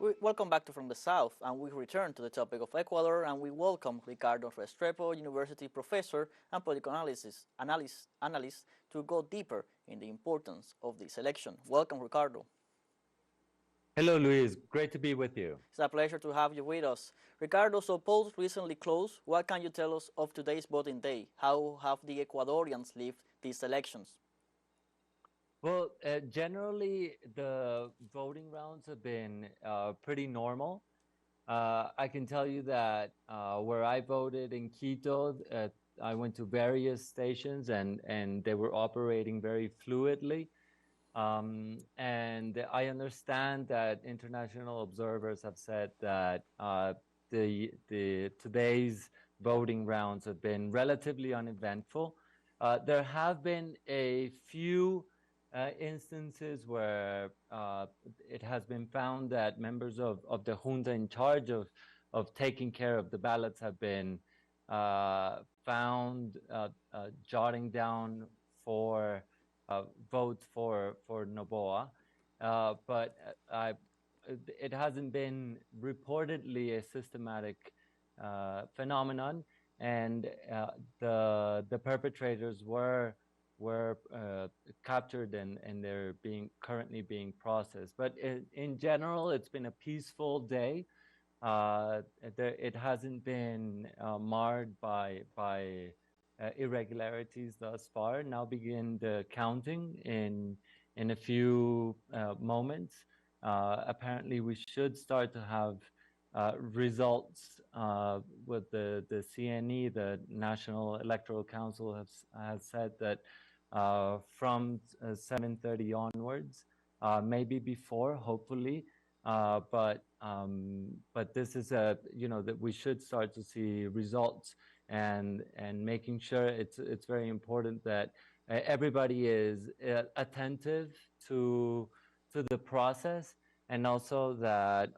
Welcome back to From the South, and we return to the topic of Ecuador, and we welcome Ricardo Restrepo, university professor and political analyst, to go deeper in the importance of this election. Welcome, Ricardo. Hello, Luis. Great to be with you. It's a pleasure to have you with us. Ricardo, so polls recently closed. What can you tell us of today's voting day? How have the Ecuadorians lived these elections? Well, generally, the voting rounds have been pretty normal. I can tell you that where I voted in Quito, I went to various stations and they were operating very fluidly. And I understand that international observers have said that the today's voting rounds have been relatively uneventful. There have been a few instances where it has been found that members of the junta in charge of taking care of the ballots have been found jotting down for votes for Noboa, but it hasn't been reportedly a systematic phenomenon, and the perpetrators were captured and they're currently being processed. But in general, it's been a peaceful day. It hasn't been marred by irregularities thus far. Now begin the counting in a few moments. Apparently, we should start to have results with the CNE, the National Electoral Council, has said that from 7:30 onwards, maybe before, hopefully. But this is that we should start to see results and making sure it's very important that everybody is attentive to the process, and also that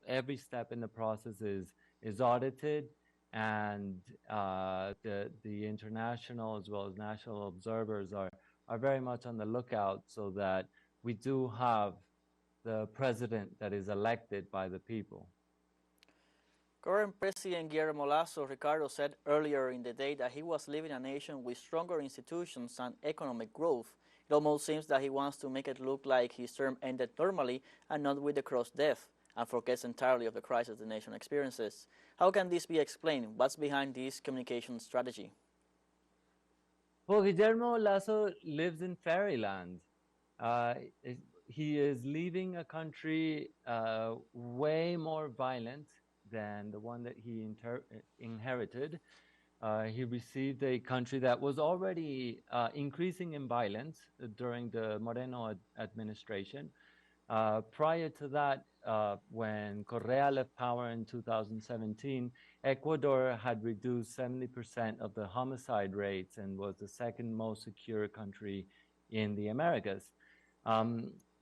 every step in the process is audited, and the international as well as national observers are very much on the lookout so that we do have the president that is elected by the people. Current President Guillermo Lasso, Ricardo, said earlier in the day that he was leaving a nation with stronger institutions and economic growth. It almost seems that he wants to make it look like his term ended normally and not with the cross death, and forgets entirely of the crisis the nation experiences. How can this be explained? What's behind this communication strategy? Well, Guillermo Lasso lives in fairyland. Uh, he is leaving a country way more violent than the one that he inherited. He received a country that was already increasing in violence during the Moreno administration. Prior to that, when Correa left power in 2017, Ecuador had reduced 70% of the homicide rates and was the second most secure country in the Americas.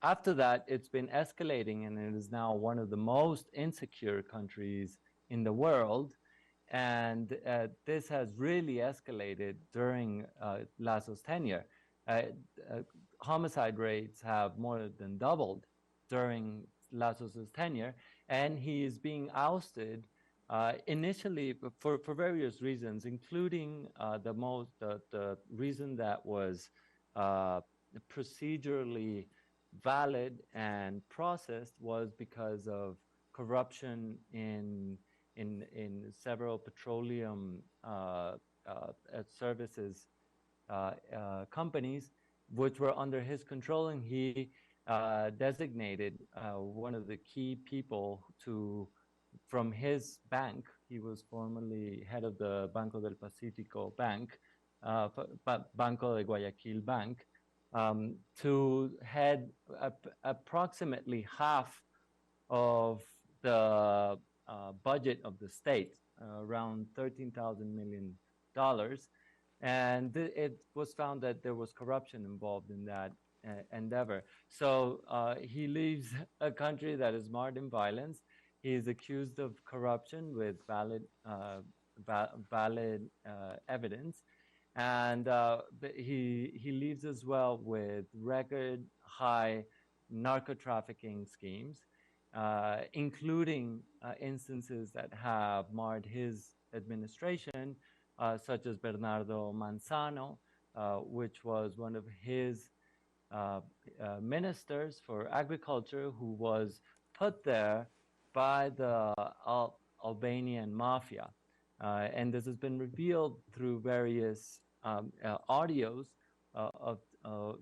After that, it's been escalating, and it is now one of the most insecure countries in the world. And this has really escalated during Lasso's tenure. Uh, Homicide rates have more than doubled during Lasso's tenure, and he is being ousted initially for various reasons, including the reason that was procedurally valid and processed was because of corruption in several petroleum services companies, which were under his control, and he designated one of the key people from his bank. He was formerly head of the Banco del Pacifico Bank, Banco de Guayaquil Bank, to head approximately half of the budget of the state, around $13,000 million. And it was found that there was corruption involved in that endeavor. So he leaves a country that is marred in violence. He is accused of corruption with valid evidence, and he leaves as well with record high narco trafficking schemes. including instances that have marred his administration, such as Bernardo Manzano, which was one of his uh, ministers for agriculture who was put there by the Albanian mafia. And this has been revealed through various audios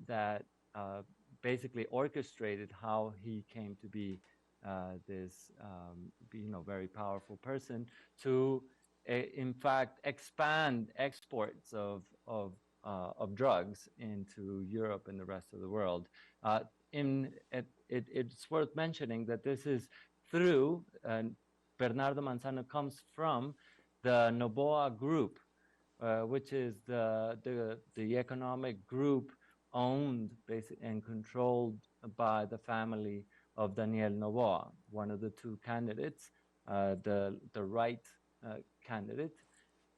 that basically orchestrated how he came to be this, very powerful person to, in fact, expand exports of drugs into Europe and the rest of the world. It's worth mentioning that this is through Bernardo Manzano comes from the Noboa Group, which is the economic group owned and controlled by the family of Daniel Noboa, one of the two candidates, the right candidate,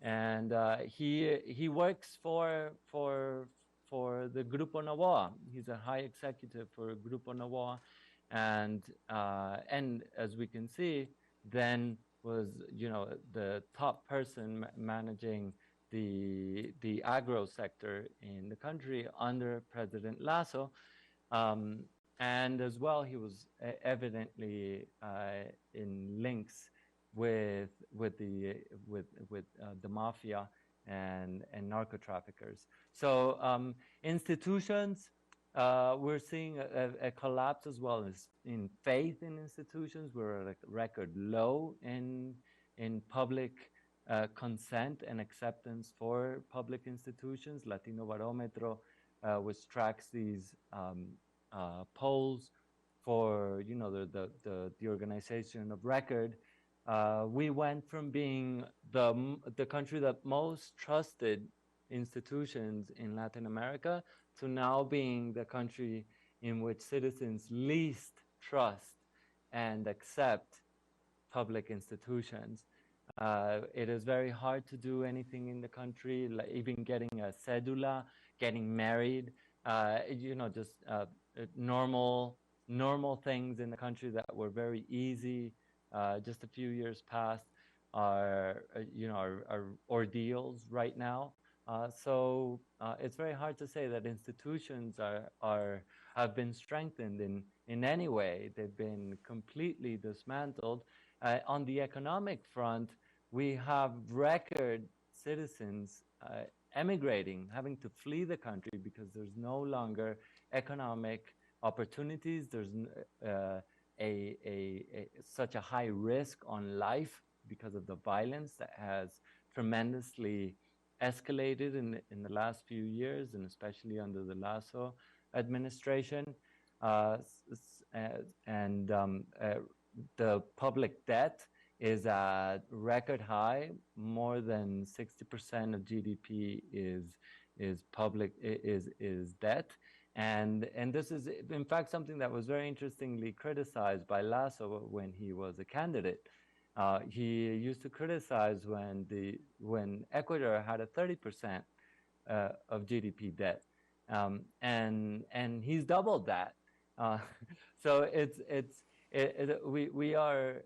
and he works for the Grupo Novoa. He's a high executive for Grupo Novoa, and as we can see, then was the top person managing the agro sector in the country under President Lasso. Um, and as well, he was evidently in links with the mafia and narco traffickers. So institutions, we're seeing a collapse as well as in faith in institutions. We're at a record low in public consent and acceptance for public institutions. Latino Barometro, which tracks these polls for the organization of record, we went from being the country that most trusted institutions in Latin America to now being the country in which citizens least trust and accept public institutions. It is very hard to do anything in the country, like even getting a cedula, getting married, just normal things in the country that were very easy just a few years past are ordeals right now. So it's very hard to say that institutions have been strengthened in any way. They've been completely dismantled. On the economic front, we have record citizens emigrating, having to flee the country because there's no longer economic opportunities. There's such a high risk on life because of the violence that has tremendously escalated in the last few years, and especially under the Lasso administration. The public debt is at record high. More than 60% of GDP is debt. And this is, in fact, something that was very interestingly criticized by Lasso when he was a candidate. He used to criticize when Ecuador had a 30% of GDP debt, and he's doubled that. So we are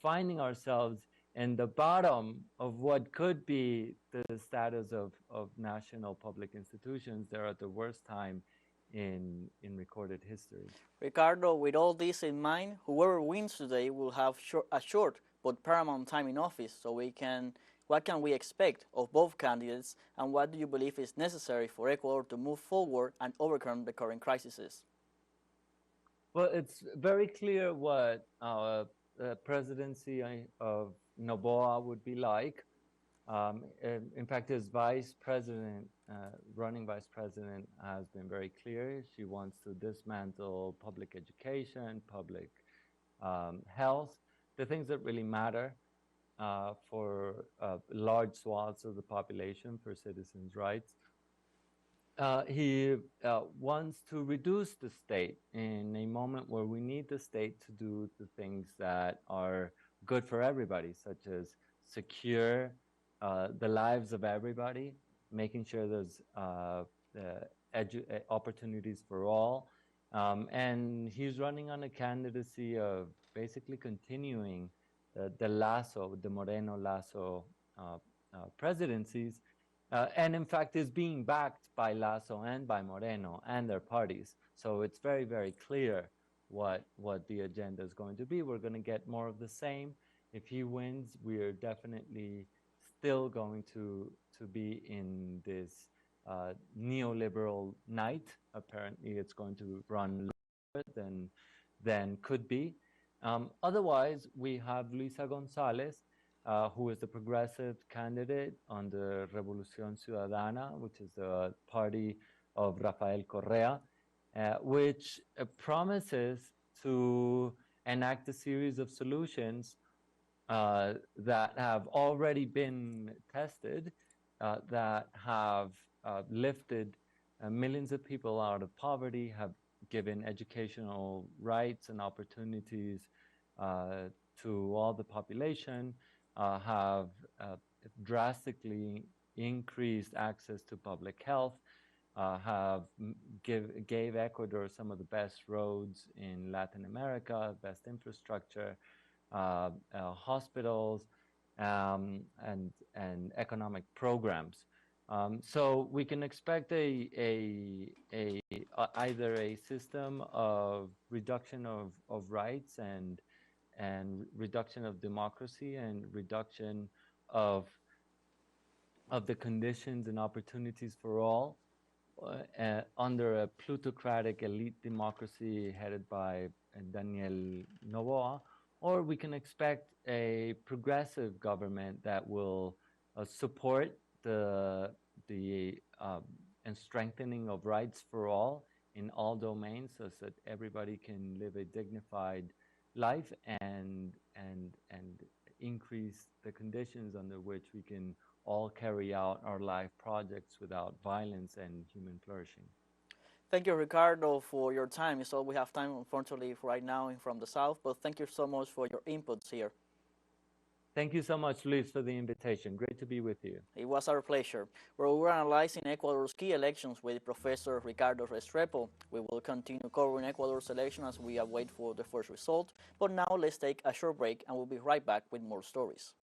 finding ourselves in the bottom of what could be the status of national public institutions. They're at the worst time in recorded history. Ricardo, with all this in mind, whoever wins today will have a short but paramount time in office. So what can we expect of both candidates, and what do you believe is necessary for Ecuador to move forward and overcome the current crises? Well, it's very clear what presidency of Noboa would be like. In fact, his vice president, running vice president, has been very clear. She wants to dismantle public education, public health, the things that really matter for large swaths of the population, for citizens' rights. He wants to reduce the state in a moment where we need the state to do the things that are good for everybody, such as secure the lives of everybody, making sure there's opportunities for all. And he's running on a candidacy of basically continuing the Lasso, the Moreno Lasso presidencies, and in fact is being backed by Lasso and by Moreno and their parties. So it's very, very clear what the agenda is going to be. We're going to get more of the same. If he wins, we are definitely still going to be in this neoliberal night. Apparently, it's going to run longer than could be. Otherwise, we have Luisa Gonzalez, who is the progressive candidate on the Revolución Ciudadana, which is the party of Rafael Correa, which promises to enact a series of solutions that have already been tested, that have lifted millions of people out of poverty, have given educational rights and opportunities to all the population, have drastically increased access to public health, gave Ecuador some of the best roads in Latin America, best infrastructure, hospitals, and economic programs. So we can expect either a system of reduction of rights and reduction of democracy and reduction of the conditions and opportunities for all under a plutocratic elite democracy headed by Daniel Noboa, or we can expect a progressive government that will support the and strengthening of rights for all in all domains, so that everybody can live a dignified life and increase the conditions under which we can all carry out our life projects without violence and human flourishing. Thank you, Ricardo, for your time. It's all we have time, unfortunately, right now from the South, but thank you so much for your inputs here. Thank you so much, Luis, for the invitation. Great to be with you. It was our pleasure. We're analyzing Ecuador's key elections with Professor Ricardo Restrepo. We will continue covering Ecuador's election as we await for the first result. But now let's take a short break and we'll be right back with more stories.